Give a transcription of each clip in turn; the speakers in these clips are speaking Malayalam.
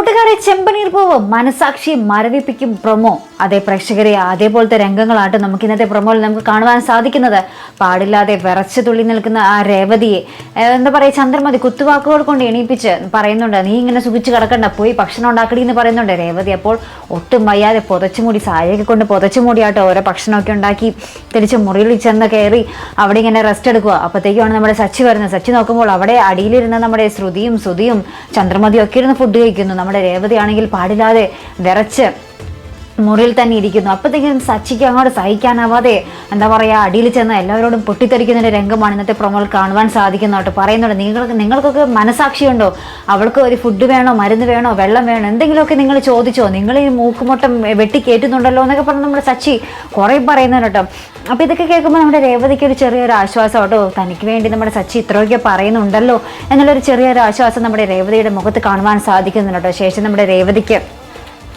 കൂട്ടുകാരെ, ചെമ്പനീർ പൂവ് മനസാക്ഷി മരവിപ്പിക്കും പ്രൊമോ. അതേ പ്രേക്ഷകരെ, അതേപോലത്തെ രംഗങ്ങളായിട്ട് നമുക്ക് ഇന്നത്തെ പ്രൊമോയിൽ നമുക്ക് കാണുവാൻ സാധിക്കുന്നത്. പാടില്ലാതെ വിറച്ചു തുള്ളി നിൽക്കുന്ന ആ രേവതിയെ എന്താ പറയുക, ചന്ദ്രമതി കുത്തുവാക്കുകൾ കൊണ്ട് എണീപ്പിച്ച് പറയുന്നുണ്ട്, നീ ഇങ്ങനെ സുഖിച്ച് കിടക്കണ്ട, പോയി ഭക്ഷണം ഉണ്ടാക്കടി എന്ന് പറയുന്നുണ്ട്. രേവതി അപ്പോൾ ഒട്ടും വയ്യാതെ പുതച്ചുമൂടി, സാരിയൊക്കെ കൊണ്ട് പുതച്ചുമൂടിയാട്ടോ ഓരോ ഭക്ഷണമൊക്കെ ഉണ്ടാക്കി തിരിച്ച് മുറിയിൽ ചെന്ന് കയറി അവിടെ ഇങ്ങനെ റെസ്റ്റ് എടുക്കുക. അപ്പോഴത്തേക്കുമാണ് നമ്മുടെ സച്ചി വരുന്നത്. സച്ചി നോക്കുമ്പോൾ അവിടെ അടിയിലിരുന്ന നമ്മുടെ ശ്രുതിയും സുതിയും ചന്ദ്രമതിയും ഒക്കെ ഇരുന്ന് ഫുഡ് കഴിക്കുന്നു. നമ്മുടെ രേവതി ആണെങ്കിൽ പാടില്ലാതെ വിറച്ച് മുറിയിൽ തന്നെ ഇരിക്കുന്നു. അപ്പോഴത്തേക്കും സച്ചിക്ക് അങ്ങോട്ട് സഹിക്കാനാവാതെ എന്താ പറയുക, അടിയിൽ ചെന്ന് എല്ലാവരോടും പൊട്ടിത്തെറിക്കുന്നതിൻ്റെ രംഗമാണ് ഇന്നത്തെ പ്രൊമോയിൽ കാണുവാൻ സാധിക്കുന്നതായിട്ട്. പറയുന്നുണ്ട്, നിങ്ങൾക്കൊക്കെ മനസാക്ഷിയുണ്ടോ? അവൾക്ക് ഒരു ഫുഡ് വേണോ, മരുന്ന് വേണോ, വെള്ളം വേണോ, എന്തെങ്കിലുമൊക്കെ നിങ്ങൾ ചോദിച്ചോ? നിങ്ങൾ ഈ മൂക്കുമുട്ടം വെട്ടിക്കേറ്റുന്നുണ്ടല്ലോ എന്നൊക്കെ പറഞ്ഞ് നമ്മുടെ സച്ചി കുറേ പറയുന്നുണ്ട് കേട്ടോ. അപ്പോൾ ഇതൊക്കെ കേൾക്കുമ്പോൾ നമ്മുടെ രേവതിക്ക് ഒരു ചെറിയൊരു ആശ്വാസം കേട്ടോ. തനിക്ക് വേണ്ടി നമ്മുടെ സച്ചി ഇത്രയൊക്കെ പറയുന്നുണ്ടല്ലോ എന്നുള്ളൊരു ചെറിയൊരു ആശ്വാസം നമ്മുടെ രേവതിയുടെ മുഖത്ത് കാണുവാൻ സാധിക്കുന്നുണ്ട് കേട്ടോ. ശേഷം നമ്മുടെ രേവതിക്ക്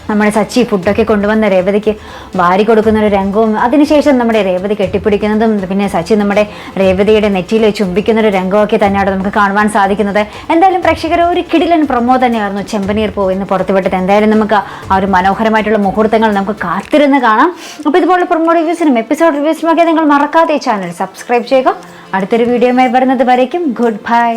നമ്മുടെ സച്ചി ഫുഡൊക്കെ കൊണ്ടുവന്ന രേവതിക്ക് വാരി കൊടുക്കുന്ന ഒരു രംഗവും, അതിനുശേഷം നമ്മുടെ രേവതി കെട്ടിപ്പിടിക്കുന്നതും, പിന്നെ സച്ചി നമ്മുടെ രേവതിയുടെ നെറ്റിയിൽ ചുംബിക്കുന്ന ഒരു രംഗമൊക്കെ തന്നെയാണ് നമുക്ക് കാണുവാൻ സാധിക്കുന്നത്. എന്തായാലും പ്രേക്ഷകർ, ഒരു കിടിലൻ പ്രൊമോ തന്നെയായിരുന്നു ചെമ്പനീർ പൂവ് ഇന്ന് പുറത്തുവിട്ടത്. എന്തായാലും നമുക്ക് ആ ഒരു മനോഹരമായിട്ടുള്ള മുഹൂർത്തങ്ങൾ നമുക്ക് കാത്തിരുന്ന് കാണാം. അപ്പോൾ ഇതുപോലുള്ള പ്രൊമോ റിവ്യൂസിനും എപ്പിസോഡ് റിവ്യൂസിനും ഒക്കെ നിങ്ങൾ മറക്കാതെ ചാനൽ സബ്സ്ക്രൈബ് ചെയ്യുക. അടുത്തൊരു വീഡിയോയുമായി വരുന്നത് വരേക്കും ഗുഡ് ബൈ.